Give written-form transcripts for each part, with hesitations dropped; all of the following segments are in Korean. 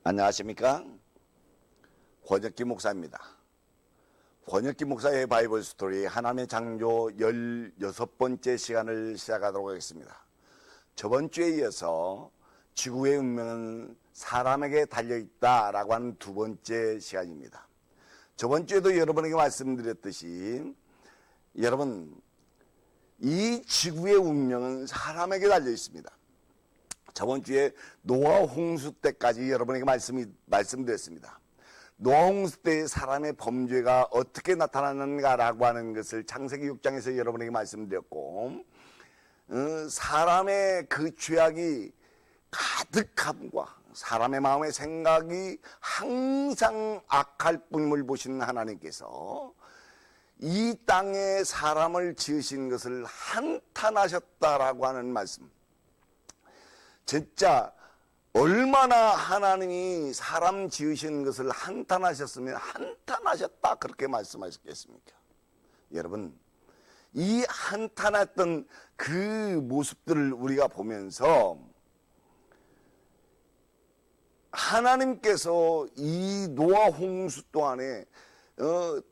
안녕하십니까? 권혁기 목사입니다. 권혁기 목사의 바이블 스토리 하나님의 창조 16번째 시간을 시작하도록 하겠습니다. 저번 주에 이어서 지구의 운명은 사람에게 달려있다라고 하는 두 번째 시간입니다. 저번 주에도 여러분에게 말씀드렸듯이 여러분, 이 지구의 운명은 사람에게 달려있습니다. 저번 주에 노아 홍수 때까지 여러분에게 말씀드렸습니다. 노아 홍수 때 사람의 범죄가 어떻게 나타났는가라고 하는 것을 창세기 6장에서 여러분에게 말씀드렸고, 사람의 그 죄악이 가득함과 사람의 마음의 생각이 항상 악할 뿐임을 보시는 하나님께서 이 땅에 사람을 지으신 것을 한탄하셨다라고 하는 말씀, 진짜 얼마나 하나님이 사람 지으신 것을 한탄하셨으면 한탄하셨다 그렇게 말씀하셨겠습니까? 여러분, 이 한탄했던 그 모습들을 우리가 보면서 하나님께서 이 노아 홍수 동안에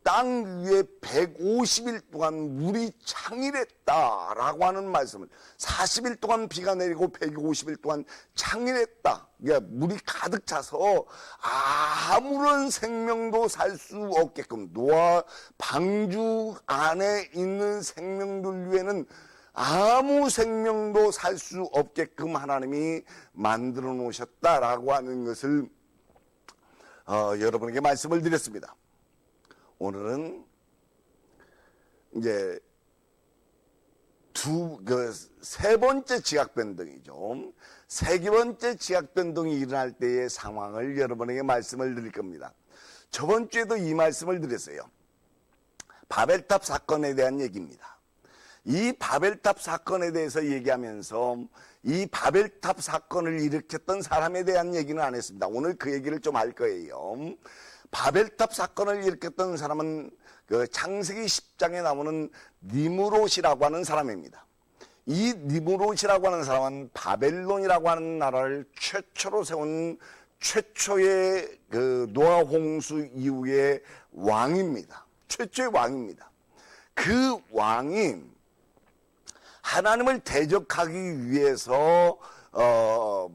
땅 위에 150일 동안 물이 창일했다라고 하는 말씀을, 40일 동안 비가 내리고 150일 동안 창일했다. 그러니까 물이 가득 차서 아무런 생명도 살 수 없게끔, 노아 방주 안에 있는 생명들 위에는 아무 생명도 살 수 없게끔 하나님이 만들어 놓으셨다라고 하는 것을 여러분에게 말씀을 드렸습니다. 오늘은 이제 세 번째 지각 변동이죠. 세 번째 지각 변동이 일어날 때의 상황을 여러분에게 말씀을 드릴 겁니다. 저번 주에도 이 말씀을 드렸어요. 바벨탑 사건에 대한 얘기입니다. 이 바벨탑 사건에 대해서 얘기하면서 이 바벨탑 사건을 일으켰던 사람에 대한 얘기는 안 했습니다. 오늘 그 얘기를 좀 할 거예요. 바벨탑 사건을 일으켰던 사람은 그 창세기 10장에 나오는 니므롯이라고 하는 사람입니다. 이 니므롯이라고 하는 사람은 바벨론이라고 하는 나라를 최초로 세운 최초의 그 노아 홍수 이후의 왕입니다. 최초의 왕입니다. 그 왕이 하나님을 대적하기 위해서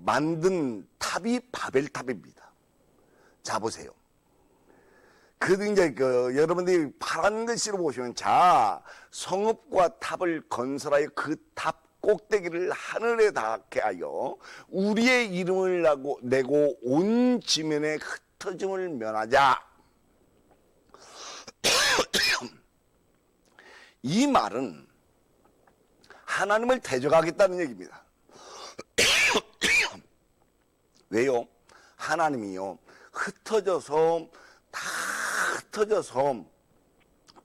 만든 탑이 바벨탑입니다. 자, 보세요. 이제 여러분들이 파란 글씨로 보시면, 자, 성읍과 탑을 건설하여 그 탑 꼭대기를 하늘에 닿게 하여 우리의 이름을 내고 온 지면에 흩어짐을 면하자. 이 말은 하나님을 대적하겠다는 얘기입니다. 왜요? 하나님이요, 흩어져서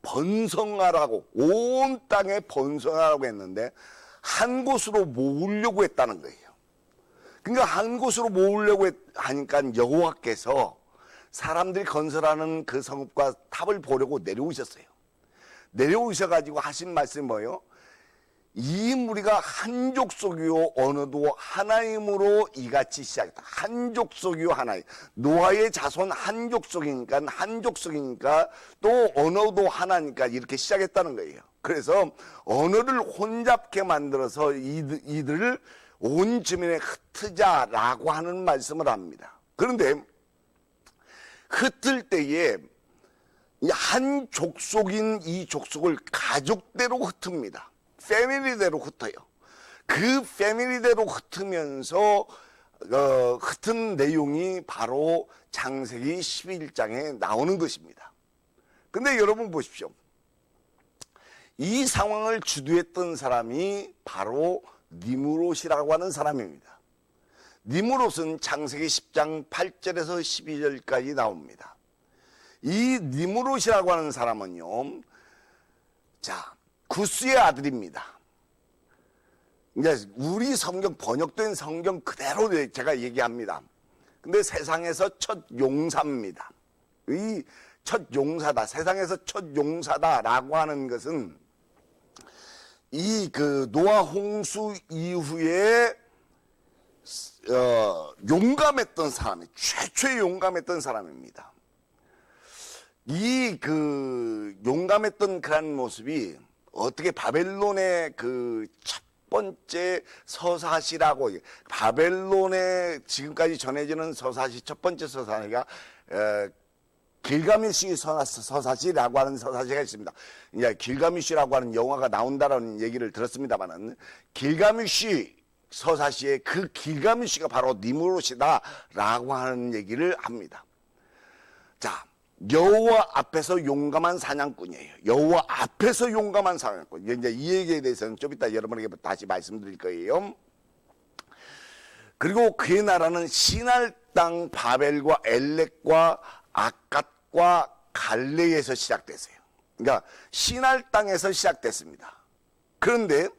번성하라고, 온 땅에 번성하라고 했는데 한 곳으로 모으려고 했다는 거예요. 그러니까 한 곳으로 모으려고 하니까 여호와께서 사람들이 건설하는 그 성읍과 탑을 보려고 내려오셨어요. 내려오셔가지고 하신 말씀이 뭐예요? 이 무리가 한 족속이요 언어도 하나님으로 이같이 시작했다. 한 족속이요 하나님. 노아의 자손 한 족속이니까 또 언어도 하나니까 이렇게 시작했다는 거예요. 그래서 언어를 혼잡게 만들어서 이들을 온 지면에 흩으자라고 하는 말씀을 합니다. 그런데 흩을 때에 한 족속인 이 족속을 가족대로 흩습니다. 패밀리대로 흩어요. 그 패밀리대로 흩으면서 흩은 내용이 바로 창세기 11장에 나오는 것입니다. 근데 여러분 보십시오. 이 상황을 주도했던 사람이 바로 니므롯이라고 하는 사람입니다. 니므롯은 창세기 10장 8절에서 12절까지 나옵니다. 이 니므롯이라고 하는 사람은요, 자, 구스의 아들입니다. 이제 우리 성경, 번역된 성경 그대로 제가 얘기합니다. 근데 세상에서 첫 용사입니다. 이 첫 용사다, 세상에서 첫 용사다라고 하는 것은 이 노아 홍수 이후에 용감했던 사람이 최초의 용감했던 사람입니다. 이 용감했던 그런 모습이 어떻게 바벨론의 첫 번째 서사시라고, 바벨론에 지금까지 전해지는 서사시, 첫 번째 서사시가 길가메시 서사시라고 하는 서사시가 있습니다. 이제 길가메시라고 하는 영화가 나온다라는 얘기를 들었습니다만은, 길가메시 서사시의 그 길가메시가 바로 니무롯이다라고 하는 얘기를 합니다. 자, 여호와 앞에서 용감한 사냥꾼이에요. 여호와 앞에서 용감한 사냥꾼. 이제 이 얘기에 대해서는 좀 이따 여러분에게 다시 말씀드릴 거예요. 그리고 그의 나라는 시날 땅 바벨과 엘렉과 아갓과 갈레에서 시작됐어요. 그러니까 시날 땅에서 시작됐습니다. 그런데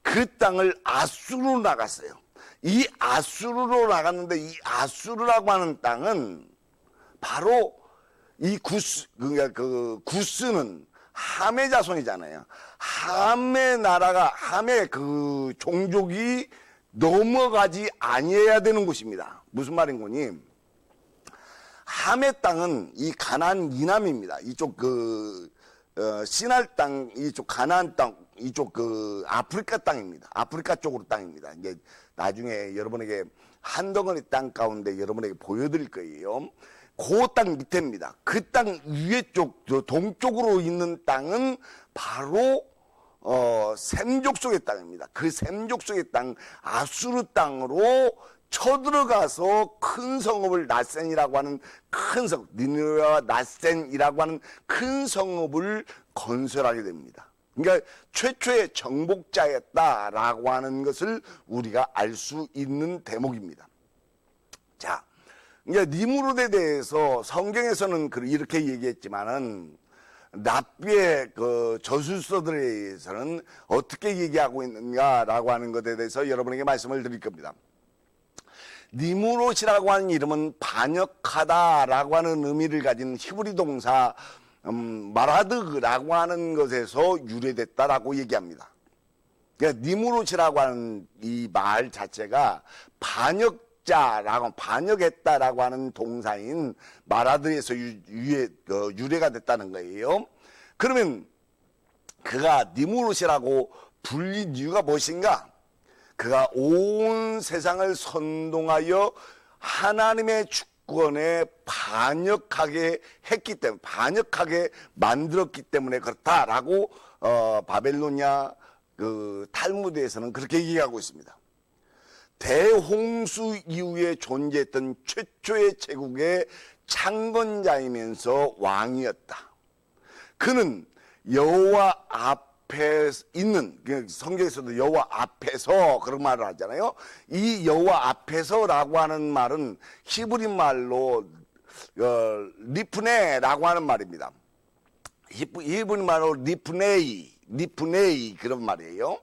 그 땅을 아수르로 나갔어요. 이 아수르로 나갔는데, 이 아수르라고 하는 땅은 바로 이 그러니까 구스는 함의 자손이잖아요. 함의 나라가, 함의 종족이 넘어가지 아니해야 되는 곳입니다. 무슨 말인 거니? 함의 땅은 이 가나안 이남입니다. 이쪽 시날 땅, 이쪽 가나안 땅, 이쪽 아프리카 땅입니다. 아프리카 쪽으로 땅입니다. 이제 나중에 여러분에게 한 덩어리 땅 가운데 여러분에게 보여드릴 거예요. 그 땅 밑에입니다. 그 땅 위에 쪽, 동쪽으로 있는 땅은 바로 셈족속의 땅입니다. 그 셈족속의 땅, 아수르 땅으로 쳐들어가서 큰 성읍을 나센이라고 하는 큰 성읍, 니느웨와 나센이라고 하는 큰 성읍을 건설하게 됩니다. 그러니까 최초의 정복자였다라고 하는 것을 우리가 알 수 있는 대목입니다. 자, 이제 니무롯에 대해서 성경에서는 이렇게 얘기했지만은 납비의 저술서들에서는 어떻게 얘기하고 있는가라고 하는 것에 대해서 여러분에게 말씀을 드릴 겁니다. 니무롯이라고 하는 이름은 반역하다라고 하는 의미를 가진 히브리 동사 마라드라고 하는 것에서 유래됐다라고 얘기합니다. 그러니까 니무롯이라고 하는 이 말 자체가 반역했다라고 하는 동사인 마라드에서 유래가 됐다는 거예요. 그러면 그가 니무롯이라고 불린 이유가 무엇인가? 그가 온 세상을 선동하여 하나님의 주권에 반역하게 했기 때문에, 반역하게 만들었기 때문에 그렇다라고 바벨로니아 탈무드에서는 그렇게 얘기하고 있습니다. 대홍수 이후에 존재했던 최초의 제국의 창건자이면서 왕이었다. 그는 여호와 앞에 있는, 성경에서도 여호와 앞에서 그런 말을 하잖아요. 이 여호와 앞에서라고 하는 말은 히브리 말로 리프네라고 하는 말입니다. 히브리 말로 리프네이 그런 말이에요.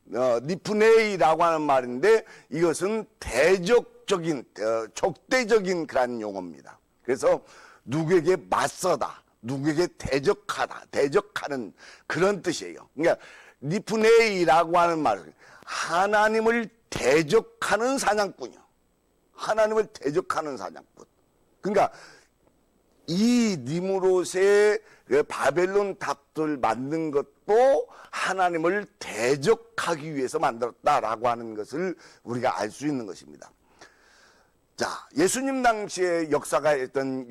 니프네이라고 하는 말인데, 이것은 대적적인, 적대적인 그런 용어입니다. 그래서 누구에게 맞서다, 누구에게 대적하다, 대적하는 그런 뜻이에요. 그러니까 니프네이라고 하는 말은 하나님을 대적하는 사냥꾼이요. 하나님을 대적하는 사냥꾼. 그러니까 이 니무롯의 바벨론 탑들 만든 것도 하나님을 대적하기 위해서 만들었다라고 하는 것을 우리가 알 수 있는 것입니다. 자, 예수님 당시에 역사가했던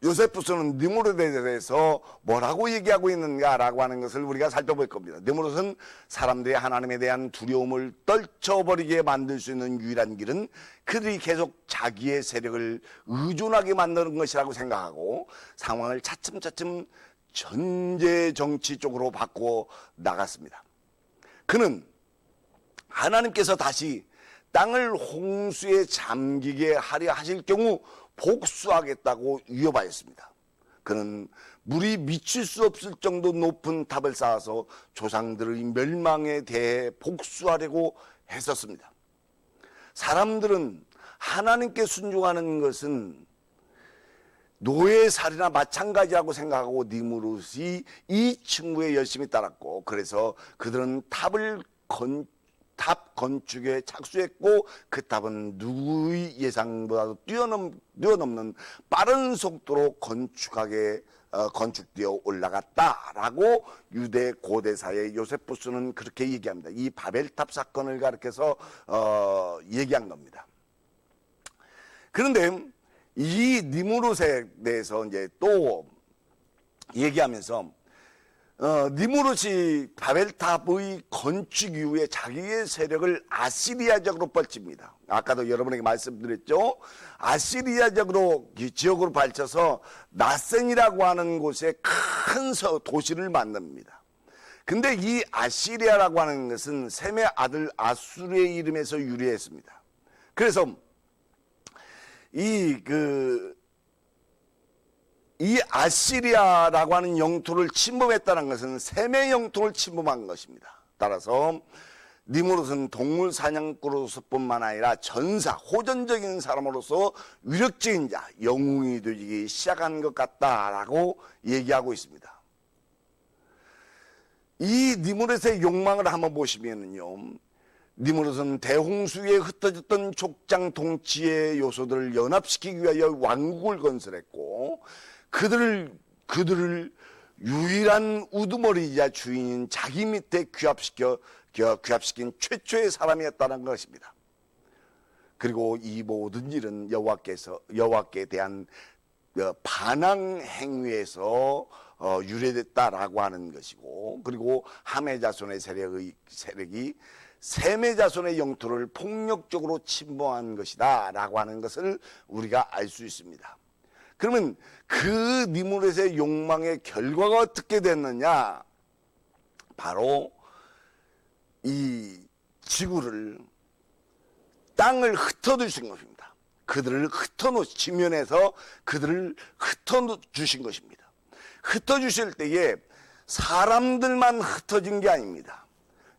요세푸스는 니무롯에 대해서 뭐라고 얘기하고 있는가라고 하는 것을 우리가 살펴볼 겁니다. 니무롯은 사람들이 하나님에 대한 두려움을 떨쳐버리게 만들 수 있는 유일한 길은 그들이 계속 자기의 세력을 의존하게 만드는 것이라고 생각하고 상황을 차츰차츰 전제 정치 쪽으로 바꾸어 나갔습니다. 그는 하나님께서 다시 땅을 홍수에 잠기게 하려 하실 경우 복수하겠다고 위협하였습니다. 그는 물이 미칠 수 없을 정도 높은 탑을 쌓아서 조상들의 멸망에 대해 복수하려고 했었습니다. 사람들은 하나님께 순종하는 것은 노예살이나 마찬가지라고 생각하고 니무롯이 이 친구에 열심히 따랐고, 그래서 그들은 탑을 탑 건축에 착수했고 그 탑은 누구의 예상보다도 뛰어넘는 빠른 속도로 건축되어 올라갔다라고 유대 고대사의 요세푸스는 그렇게 얘기합니다. 이 바벨탑 사건을 가리켜서 얘기한 겁니다. 그런데 이 니무롯에 대해서 이제 또 얘기하면서 니무롯이 바벨탑의 건축 이후에 자기의 세력을 아시리아적으로 펼칩니다. 아까도 여러분에게 말씀드렸죠. 아시리아적으로 지역으로 펼쳐서 나센이라고 하는 곳에 큰 도시를 만듭니다. 근데 이 아시리아라고 하는 것은 셈의 아들 아수르의 이름에서 유래했습니다. 그래서 이 아시리아라고 하는 영토를 침범했다는 것은 셈의 영토를 침범한 것입니다. 따라서 니무롯은 동물 사냥꾼으로서뿐만 아니라 전사, 호전적인 사람으로서 위력적인 자, 영웅이 되기 시작한 것 같다라고 얘기하고 있습니다. 이 니무롯의 욕망을 한번 보시면요, 니무롯은 대홍수에 흩어졌던 족장 통치의 요소들을 연합시키기 위하여 왕국을 건설했고 그들을 유일한 우두머리이자 주인인 자기 밑에 귀합시킨 최초의 사람이었다는 것입니다. 그리고 이 모든 일은 여호와께 대한 반항 행위에서 유래됐다라고 하는 것이고, 그리고 함의 자손의 세력이 셈의 자손의 영토를 폭력적으로 침범한 것이다 라고 하는 것을 우리가 알 수 있습니다. 그러면 그 니무롯의 욕망의 결과가 어떻게 됐느냐? 바로 이 지구를, 땅을 흩어주신 것입니다. 그들을 지면에서 그들을 흩어주신 것입니다. 흩어주실 때에 사람들만 흩어진 게 아닙니다.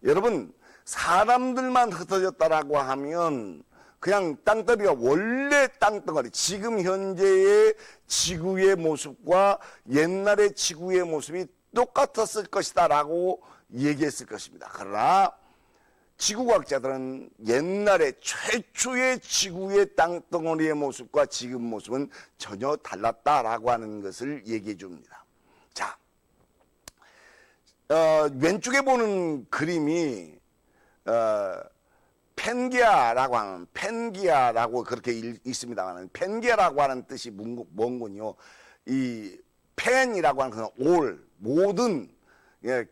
여러분, 사람들만 흩어졌다라고 하면 그냥 땅덩어리가 원래 땅덩어리, 지금 현재의 지구의 모습과 옛날의 지구의 모습이 똑같았을 것이다 라고 얘기했을 것입니다. 그러나 지구과학자들은 옛날에 최초의 지구의 땅덩어리의 모습과 지금 모습은 전혀 달랐다라고 하는 것을 얘기해 줍니다. 자, 왼쪽에 보는 그림이 펜기아라고 그렇게 있습니다만, 펜기아라고 하는 뜻이 뭔군요. 이 펜이라고 하는 것은 모든,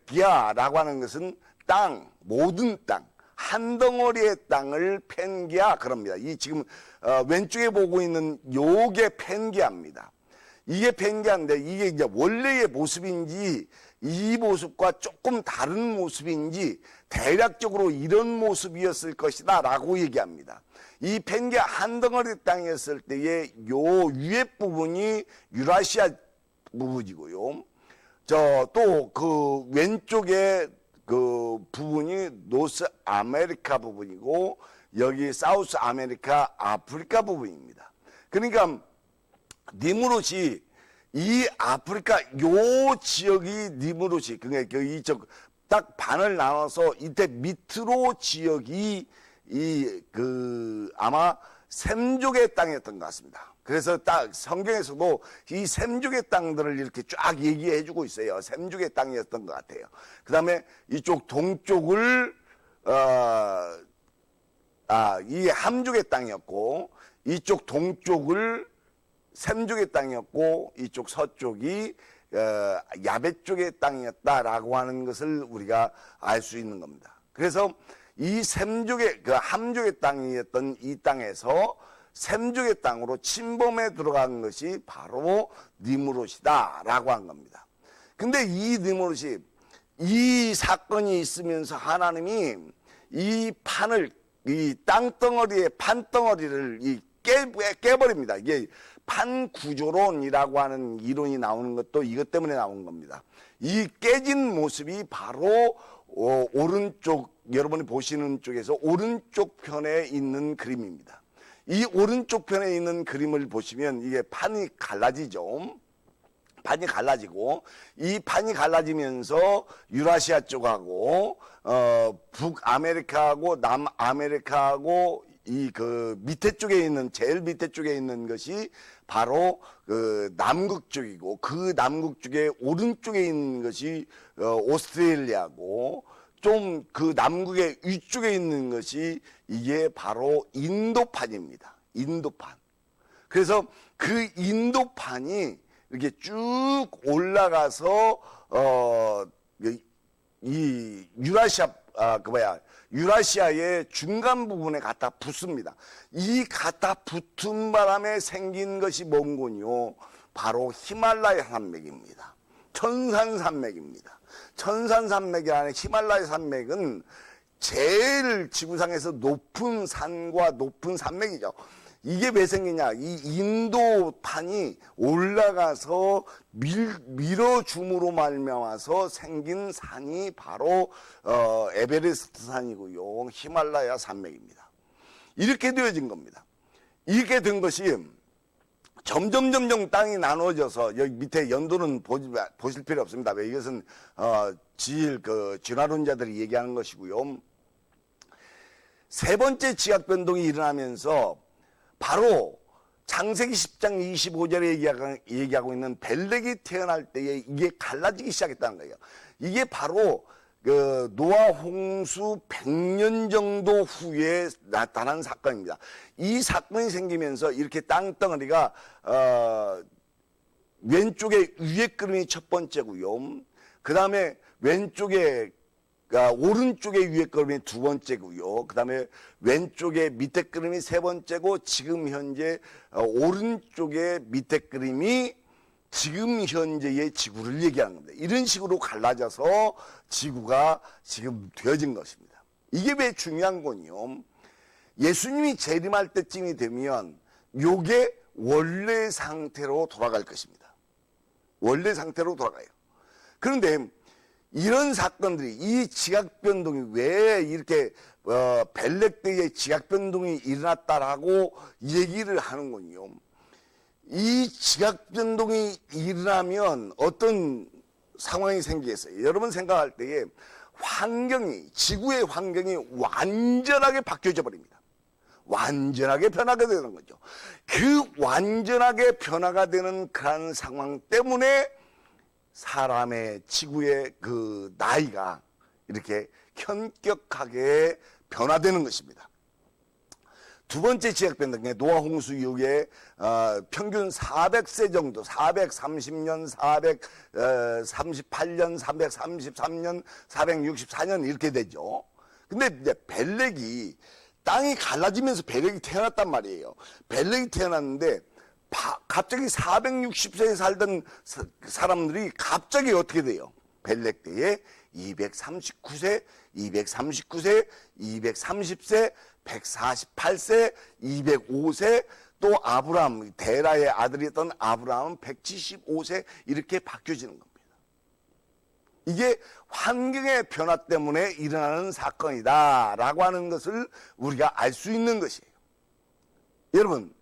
기아라고 하는 것은 땅, 모든 땅, 한 덩어리의 땅을 펜기아 그럽니다. 이 지금 왼쪽에 보고 있는 요게 펜기아입니다. 이게 펜기아인데 이게 이제 원래의 모습인지 이 모습과 조금 다른 모습인지 대략적으로 이런 모습이었을 것이다 라고 얘기합니다. 이 펜기아 한 덩어리 땅이었을 때의 요 위에 부분이 유라시아 부분이고요. 또 그 왼쪽에 그 부분이 노스 아메리카 부분이고 여기 사우스 아메리카 아프리카 부분입니다. 그러니까 니무롯이 이 아프리카 요 지역이 니무롯이 그러니까 이쪽 딱 반을 나눠서 이때 밑으로 지역이 아마 셈족의 땅이었던 것 같습니다. 그래서 딱 성경에서도 이 셈족의 땅들을 이렇게 쫙 얘기해 주고 있어요. 셈족의 땅이었던 것 같아요. 그 다음에 이쪽 동쪽을 이 함족의 땅이었고 이쪽 동쪽을 셈족의 땅이었고 이쪽 서쪽이 야벳 쪽의 땅이었다라고 하는 것을 우리가 알 수 있는 겁니다. 그래서 이 셈족의 함족의 땅이었던 이 땅에서 셈족의 땅으로 침범해 들어간 것이 바로 니무롯이다라고 한 겁니다. 근데 이 니무롯이 이 사건이 있으면서 하나님이 이 땅덩어리의 판덩어리를 깨버립니다. 이게 판구조론이라고 하는 이론이 나오는 것도 이것 때문에 나온 겁니다. 이 깨진 모습이 바로 오른쪽, 여러분이 보시는 쪽에서 오른쪽 편에 있는 그림입니다. 이 오른쪽 편에 있는 그림을 보시면 이게 판이 갈라지죠. 판이 갈라지고, 이 판이 갈라지면서 유라시아 쪽하고 북아메리카하고 남아메리카하고 이 그 밑에 쪽에 있는, 제일 밑에 쪽에 있는 것이 바로 그 남극 쪽이고, 그 남극 쪽에 오른쪽에 있는 것이 오스트레일리아고, 좀 그 남극의 위쪽에 있는 것이 이게 바로 인도판입니다. 인도판. 그래서 그 인도판이 이렇게 쭉 올라가서 이 유라시아의 중간 부분에 갖다 붙습니다. 이 갖다 붙은 바람에 생긴 것이 뭔군요? 바로 히말라야 산맥입니다. 천산산맥입니다. 천산산맥이라는 히말라야 산맥은 제일 지구상에서 높은 산과 높은 산맥이죠. 이게 왜 생기냐? 이 인도판이 올라가서 밀어줌으로 말미암아서 생긴 산이 바로 에베레스트 산이고요. 히말라야 산맥입니다. 이렇게 되어진 겁니다. 이렇게 된 것이 점점 땅이 나눠져서, 여기 밑에 연도는 보실 필요 없습니다. 왜? 이것은 진화론자들이 얘기하는 것이고요. 세 번째 지각 변동이 일어나면서 바로 창세기 10장 25절에 얘기하고 있는 벨렉이 태어날 때에 이게 갈라지기 시작했다는 거예요. 이게 바로 그 노아 홍수 100년 정도 후에 나타난 사건입니다. 이 사건이 생기면서 이렇게 땅덩어리가 왼쪽에 위에 끓음이 첫 번째고요. 그 다음에 왼쪽에 오른쪽에 위에 끓음이 두 번째고요. 그 다음에 왼쪽에 밑에 끓음이 세 번째고, 지금 현재 오른쪽에 밑에 끓음이 지금 현재의 지구를 얘기하는 겁니다. 이런 식으로 갈라져서 지구가 지금 되어진 것입니다. 이게 왜 중요한 건요? 예수님이 재림할 때쯤이 되면 요게 원래 상태로 돌아갈 것입니다. 원래 상태로 돌아가요. 그런데 이런 사건들이, 이 지각변동이 왜 이렇게 벨렉 때의 지각변동이 일어났다라고 얘기를 하는군요. 이 지각변동이 일어나면 어떤 상황이 생기겠어요? 여러분 생각할 때에 지구의 환경이 완전하게 바뀌어져 버립니다. 완전하게 변화가 되는 거죠. 그 완전하게 변화가 되는 그런 상황 때문에 사람의, 지구의 그 나이가 이렇게 현격하게 변화되는 것입니다. 두 번째 지각 변동에 노아 홍수 이후에 평균 400세 정도, 430년, 438년, 333년, 464년 이렇게 되죠. 근데 이제 벨렉이, 땅이 갈라지면서 벨렉이 태어났단 말이에요. 벨렉이 태어났는데 갑자기 460세에 살던 사람들이 갑자기 어떻게 돼요? 벨렉 때에 239세, 230세, 148세, 205세, 또 아브라함, 데라의 아들이었던 아브라함은 175세 이렇게 바뀌어지는 겁니다. 이게 환경의 변화 때문에 일어나는 사건이다라고 하는 것을 우리가 알 수 있는 것이에요. 여러분,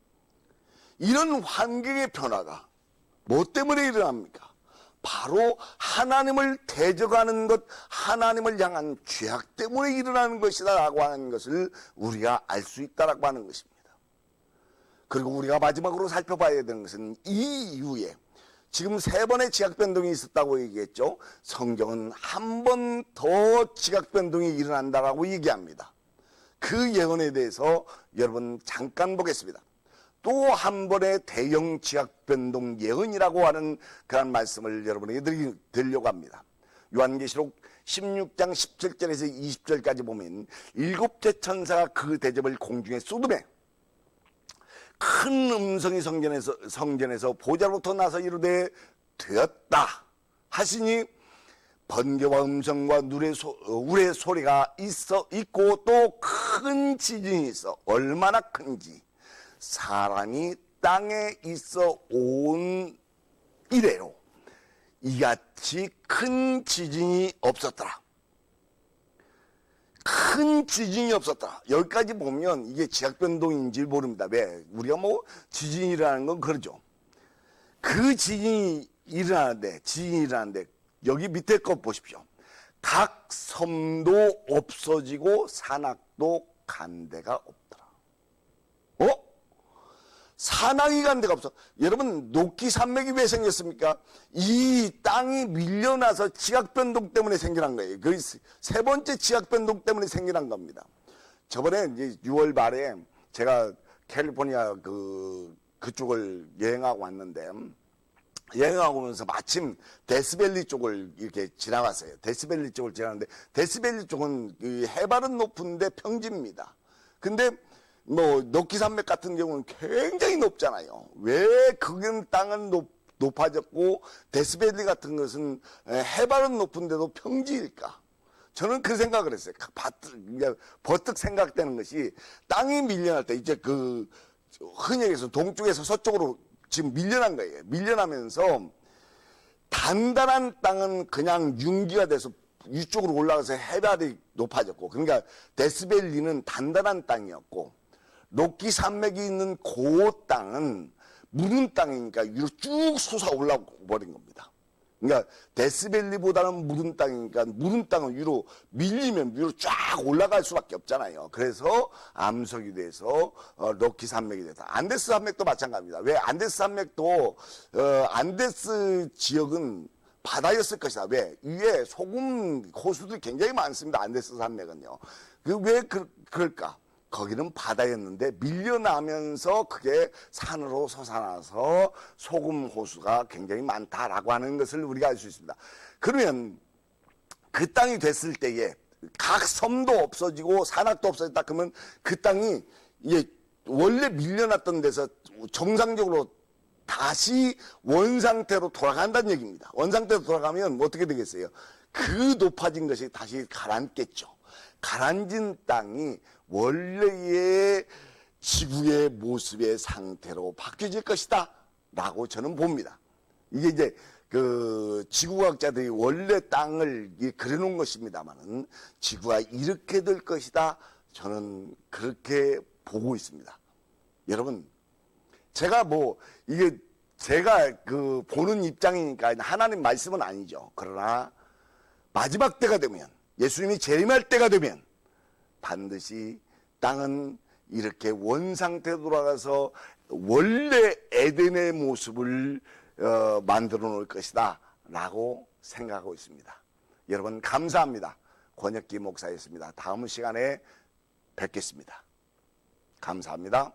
이런 환경의 변화가 뭐 때문에 일어납니까? 바로 하나님을 대적하는 것, 하나님을 향한 죄악 때문에 일어나는 것이다 라고 하는 것을 우리가 알 수 있다라고 하는 것입니다. 그리고 우리가 마지막으로 살펴봐야 되는 것은 이 이후에 지금 세 번의 지각변동이 있었다고 얘기했죠. 성경은 한 번 더 지각변동이 일어난다라고 얘기합니다. 그 예언에 대해서 여러분 잠깐 보겠습니다. 또 한 번의 대형 지각변동 예언이라고 하는 그런 말씀을 여러분에게 드리려고 합니다. 요한계시록 16장 17절에서 20절까지 보면 일곱째 천사가 그 대접을 공중에 쏟으매 큰 음성이 성전에서 보좌로부터 나서 이르되 되었다 하시니 번개와 음성과 울의 소리가 있고 또 큰 지진이 있어. 얼마나 큰지 사람이 땅에 있어 온 이래로 이같이 큰 지진이 없었더라. 큰 지진이 없었다. 여기까지 보면 이게 지각변동인지 모릅니다. 왜? 우리가 뭐 지진이라는 건 그러죠. 그 지진이 일어나는데, 지진이 일어나는데, 여기 밑에 거 보십시오. 각 섬도 없어지고 산악도 간 데가 없더라. 산악이 간 데가 없어. 여러분, 노키 산맥이 왜 생겼습니까? 이 땅이 밀려나서 지각변동 때문에 생겨난 거예요. 그 세 번째 지각변동 때문에 생겨난 겁니다. 저번에 이제 6월 말에 제가 캘리포니아 그쪽을 여행하고 왔는데, 여행하고 오면서 마침 데스밸리 쪽을 이렇게 지나갔어요. 데스밸리 쪽을 지나갔는데, 데스밸리 쪽은 해발은 높은데 평지입니다. 근데 뭐 노키산맥 같은 경우는 굉장히 높잖아요. 왜 거기는 땅은 높아졌고 데스밸리 같은 것은 해발은 높은데도 평지일까? 저는 그 생각을 했어요. 버뜩 생각되는 것이, 땅이 밀려날 때 이제 흔히 얘기해서 동쪽에서 서쪽으로 지금 밀려난 거예요. 밀려나면서 단단한 땅은 그냥 융기가 돼서 위쪽으로 올라가서 해발이 높아졌고, 그러니까 데스밸리는 단단한 땅이었고, 노키 산맥이 있는 그 땅은 무른 땅이니까 위로 쭉 솟아 올라와 버린 겁니다. 그러니까 데스밸리보다는 무른 땅이니까 무른 땅은 위로 밀리면 위로 쫙 올라갈 수밖에 없잖아요. 그래서 암석이 돼서 노키 산맥이 돼서, 안데스 산맥도 마찬가지입니다. 왜 안데스 산맥도 안데스 지역은 바다였을 것이다. 왜? 위에 소금 호수들이 굉장히 많습니다. 안데스 산맥은요. 왜 그럴까? 거기는 바다였는데 밀려나면서 그게 산으로 솟아나서 소금 호수가 굉장히 많다라고 하는 것을 우리가 알 수 있습니다. 그러면 그 땅이 됐을 때에 각 섬도 없어지고 산악도 없어졌다. 그러면 그 땅이 이게 원래 밀려났던 데서 정상적으로 다시 원상태로 돌아간다는 얘기입니다. 원상태로 돌아가면 어떻게 되겠어요? 그 높아진 것이 다시 가라앉겠죠. 가라앉은 땅이 원래의 지구의 모습의 상태로 바뀌어질 것이다 라고 저는 봅니다. 이게 이제 지구과학자들이 원래 땅을 그려놓은 것입니다만은 지구가 이렇게 될 것이다, 저는 그렇게 보고 있습니다. 여러분, 제가 제가 보는 입장이니까 하나님 말씀은 아니죠. 그러나 마지막 때가 되면, 예수님이 재림할 때가 되면 반드시 땅은 이렇게 원상태로 돌아가서 원래 에덴의 모습을 만들어 놓을 것이다 라고 생각하고 있습니다. 여러분, 감사합니다. 권혁기 목사였습니다. 다음 시간에 뵙겠습니다. 감사합니다.